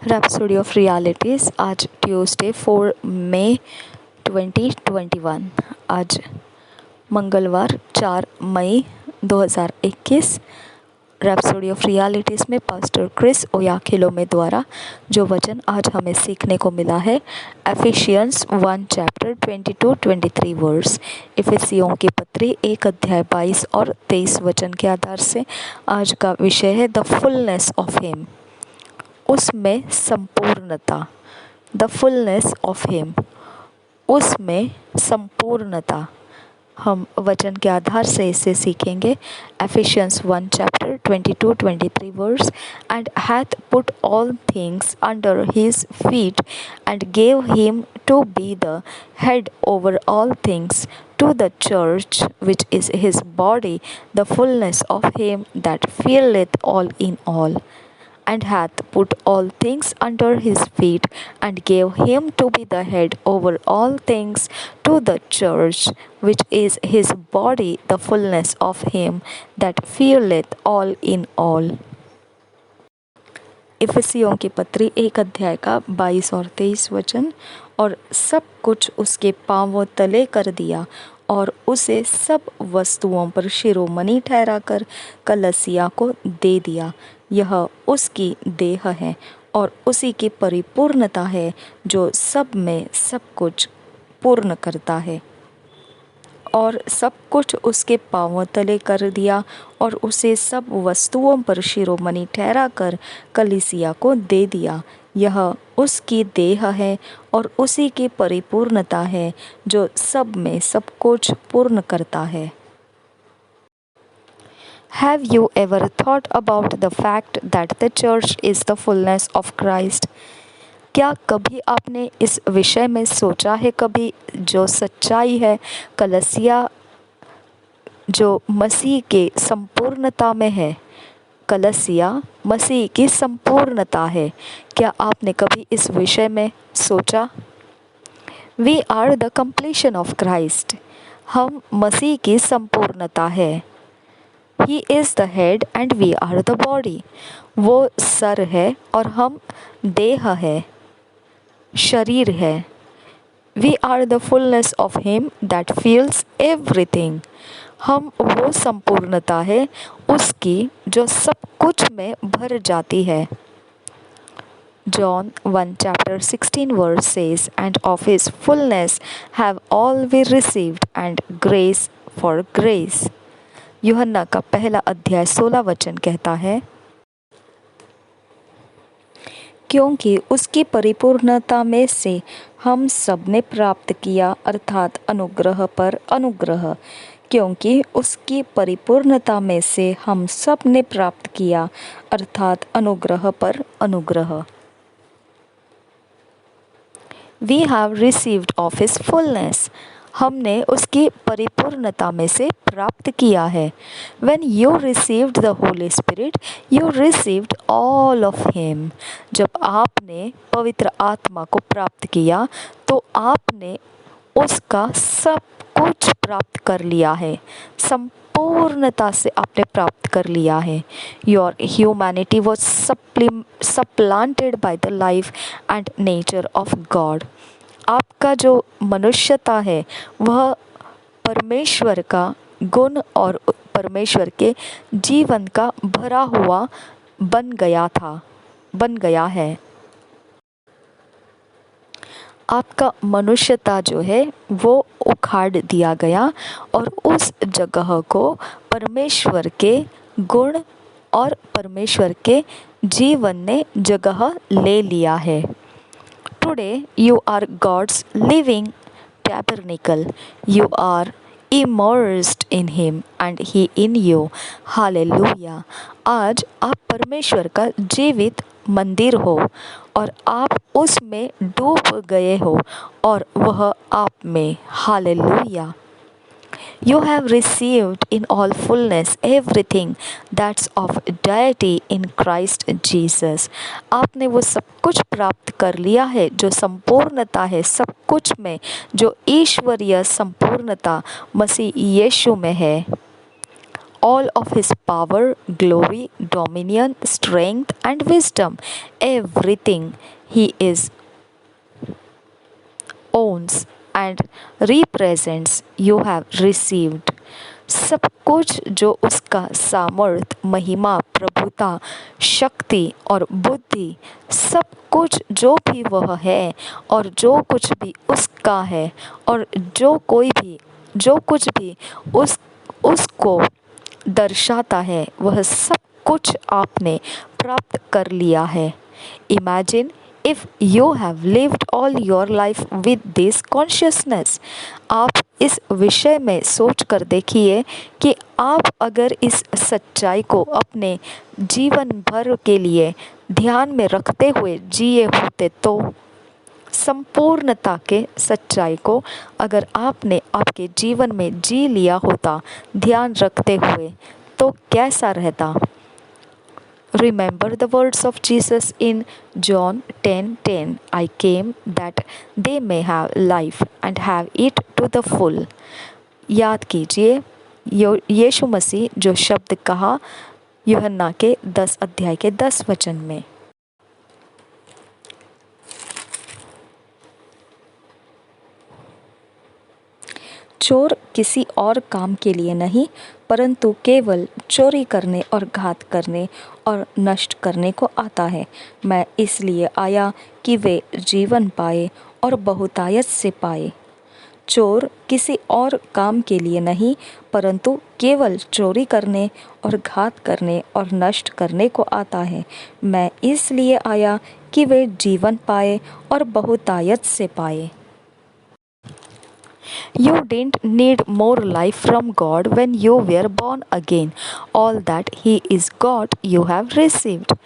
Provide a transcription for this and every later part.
Rhapsody of realities. आज Tuesday 4 मई 2021। आज मंगलवार 4 मई 2021। रैप्सोडी ऑफ रियलिटीज़ में पास्टर क्रिस ओयाखिलोमे द्वारा जो वचन आज हमें सीखने को मिला है, एफिशियंस 1 चैप्टर 22-23 वर्स। इफिसियों की पत्री 1 अध्याय 22 और 23 वचन के आधार से आज का विषय है द फुलनेस ऑफ हिम, उसमें संपूर्णता। द फुलनेस ऑफ हिम, उसमें संपूर्णता। हम वचन के आधार से इसे सीखेंगे। Ephesians 1 chapter 22-23 verse. And hath put all things under his feet and gave him to be the head over all things to the church, which is his body, the fullness of him that filleth all in all. And hath put all things under his feet, and gave him to be the head over all things to the church, which is his body, the fullness of him that filleth all in all. इफिसियों की पत्री 1 अध्याय का 22 और 23 वचन। और सब कुछ उसके पांवों तले कर दिया और उसे सब वस्तुओं पर शिरोमणि ठहराकर कलसिया को दे दिया। यह उसकी देह है और उसी की परिपूर्णता है, जो सब में सब कुछ पूर्ण करता है। और सब कुछ उसके पांवों तले कर दिया और उसे सब वस्तुओं पर शिरोमणि ठहराकर कलीसिया को दे दिया। यह उसकी देह है और उसी की परिपूर्णता है, जो सब में सब कुछ पूर्ण करता है। Have you ever thought about the fact that the church is the fullness of Christ? क्या कभी आपने इस विषय में सोचा है कभी, जो सच्चाई है, कलसिया जो मसीह के संपूर्णता में है। कलसिया मसीह की संपूर्णता है। क्या आपने कभी इस विषय में सोचा? We are the completion of Christ, हम मसीह की संपूर्णता है। He is the head and we are the body, वो सर है और हम देह है, शरीर है। We are the fullness of him that fills everything, हम वो संपूर्णता है उसकी जो सब कुछ में भर जाती है। John 1 chapter 16 verse says, and of his fullness have all we received, and grace for grace. यूहन्ना का पहला अध्याय 16 वचन कहता है, क्योंकि उसकी परिपूर्णता में से हम सब ने प्राप्त किया, अर्थात अनुग्रह पर अनुग्रह। क्योंकि उसकी परिपूर्णता में से हम सब ने प्राप्त किया, अर्थात अनुग्रह पर अनुग्रह। We have received of his fullness, हमने उसकी परिपूर्णता में से प्राप्त किया है। When you received the Holy Spirit, you received all of him. जब आपने पवित्र आत्मा को प्राप्त किया तो आपने उसका सब कुछ प्राप्त कर लिया है, संपूर्णता से आपने प्राप्त कर लिया है। Your humanity was supplanted by the life and nature of God. आपका जो मनुष्यता है वह परमेश्वर का गुण और परमेश्वर के जीवन का भरा हुआ बन गया है। आपका मनुष्यता जो है वो उखाड़ दिया गया और उस जगह को परमेश्वर के गुण और परमेश्वर के जीवन ने जगह ले लिया है। Today you are God's living tabernacle. You are immersed in him and he in you. Hallelujah. आज आप परमेश्वर का जीवित मंदिर हो और आप उसमें डूब गए हो और वह आप में। Hallelujah. You have received in all fullness everything that's of deity in Christ Jesus. आपने वो सब कुछ प्राप्त कर लिया है जो संपूर्णता है सब कुछ में, जो ईश्वरीय संपूर्णता मसीह यीशु में है। all of his power, glory, dominion, strength, and wisdom. Everything he is owns and represents you have received. सब कुछ जो उसका सामर्थ, महिमा, प्रभुता, शक्ति और बुद्धि, सब कुछ जो भी वह है और जो कुछ भी उसका है और जो कुछ भी उसको दर्शाता है, वह सब कुछ आपने प्राप्त कर लिया है। Imagine if you have lived all your life with this consciousness. आप इस विषय में सोच कर देखिए कि आप अगर इस सच्चाई को अपने जीवन भर के लिए ध्यान में रखते हुए जिए होते तो संपूर्णता के सच्चाई को अगर आपने आपके जीवन में जी लिया होता ध्यान रखते हुए, तो कैसा रहता। Remember the words of Jesus in John 10:10. I came that they may have life and have it to the full. याद कीजिए यीशु मसीह जो शब्द कहा यूहन्ना के 10 अध्याय के 10 वचन में। चोर किसी और काम के लिए नहीं, परंतु केवल चोरी करने और घात करने और नष्ट करने को आता है। मैं इसलिए आया कि वे जीवन पाए और बहुतायत से पाए। चोर किसी और काम के लिए नहीं, परंतु केवल चोरी करने और घात करने और नष्ट करने को आता है। मैं इसलिए आया कि वे जीवन पाए और बहुतायत से पाए। You didn't need more life from God when you were born again. All that He is God you have received.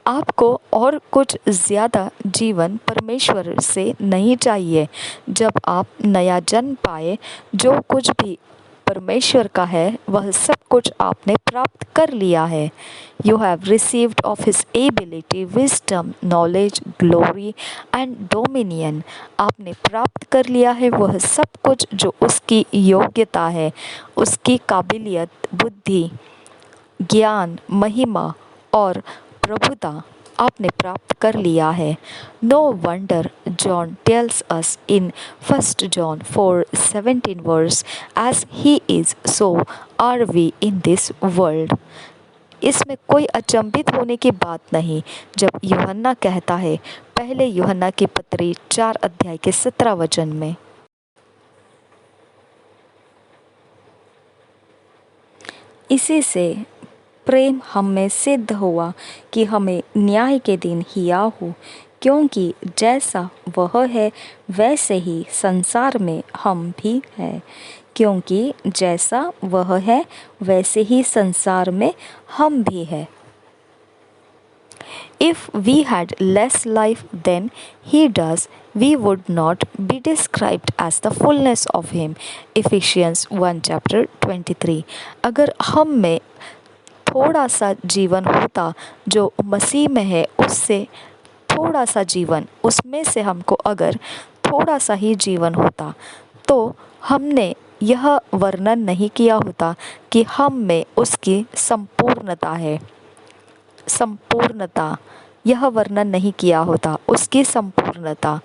आपको और कुछ ज़्यादा जीवन परमेश्वर से नहीं चाहिए। जब आप नया जन्म पाए, जो कुछ भी परमेश्वर का है वह सब कुछ आपने प्राप्त कर लिया है। You have received of His ability, wisdom, knowledge, glory and dominion. आपने प्राप्त कर लिया है वह सब कुछ जो उसकी योग्यता है, उसकी काबिलियत, बुद्धि, ज्ञान, महिमा और प्रभुता आपने प्राप्त कर लिया है। No wonder John tells us in 1 John 4:17 verse, as he is, so are we in this world. इसमें कोई अचंभित होने की बात नहीं जब यूहन्ना कहता है पहले यूहन्ना की पत्री 4 अध्याय के 17 वचन में, इसी से प्रेम हम में सिद्ध हुआ कि हमें न्याय के दिन हिया हो, क्योंकि जैसा वह है वैसे ही संसार में हम भी हैं। क्योंकि जैसा वह है वैसे ही संसार में हम भी हैं। If we had less life than he does, we would not be described as the fullness of him. Ephesians 1:23. अगर हम में थोड़ा सा जीवन होता जो मसीह में है, उससे थोड़ा सा जीवन, उसमें से हमको अगर थोड़ा सा ही जीवन होता, तो हमने यह वर्णन नहीं किया होता कि हम में उसकी संपूर्णता है। संपूर्णता, यह वर्णन नहीं किया होता उसकी संपूर्णता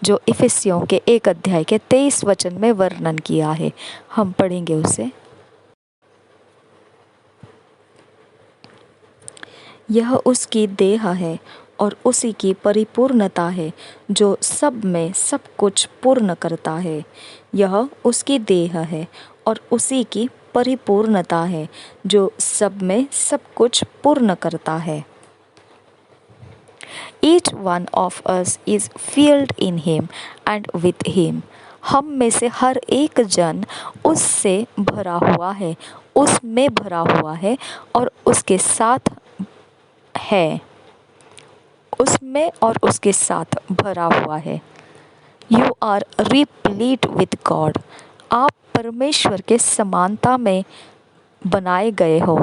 जो इफिसियों के 1 अध्याय के 23 वचन में वर्णन किया है। हम पढ़ेंगे उसे। यह उसकी देह है और उसी की परिपूर्णता है जो सब में सब कुछ पूर्ण करता है। यह उसकी देह है और उसी की परिपूर्णता है जो सब में सब कुछ पूर्ण करता है। Each one of us is filled in him and with him. हम में से हर एक जन उससे भरा हुआ है, उसमें भरा हुआ है और उसके साथ है, उसमें और उसके साथ भरा हुआ है। You are replete with God. आप परमेश्वर के समानता में बनाए गए हो।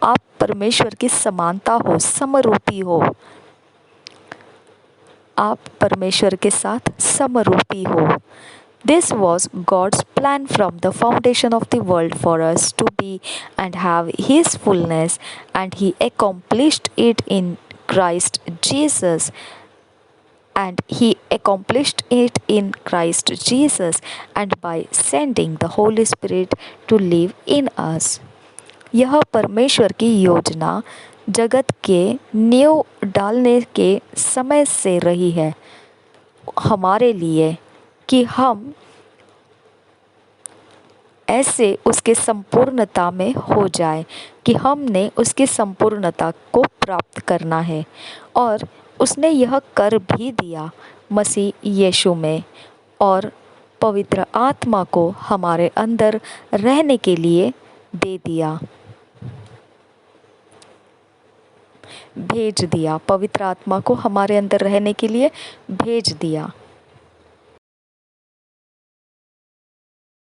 आप परमेश्वर की समानता हो, समरूपी हो। आप परमेश्वर के साथ समरूपी हो। This was God's plan from the foundation of the world for us to be and have His fullness, and He accomplished it in Christ Jesus. And He accomplished it in Christ Jesus, and by sending the Holy Spirit to live in us. यह परमेश्वर की योजना जगत के नींव डालने के समय से रही है हमारे लिए, कि हम ऐसे उसके संपूर्णता में हो जाए, कि हमने उसकी संपूर्णता को प्राप्त करना है। और उसने यह कर भी दिया मसीह यीशु में, और पवित्र आत्मा को हमारे अंदर रहने के लिए दे दिया, भेज दिया। पवित्र आत्मा को हमारे अंदर रहने के लिए भेज दिया।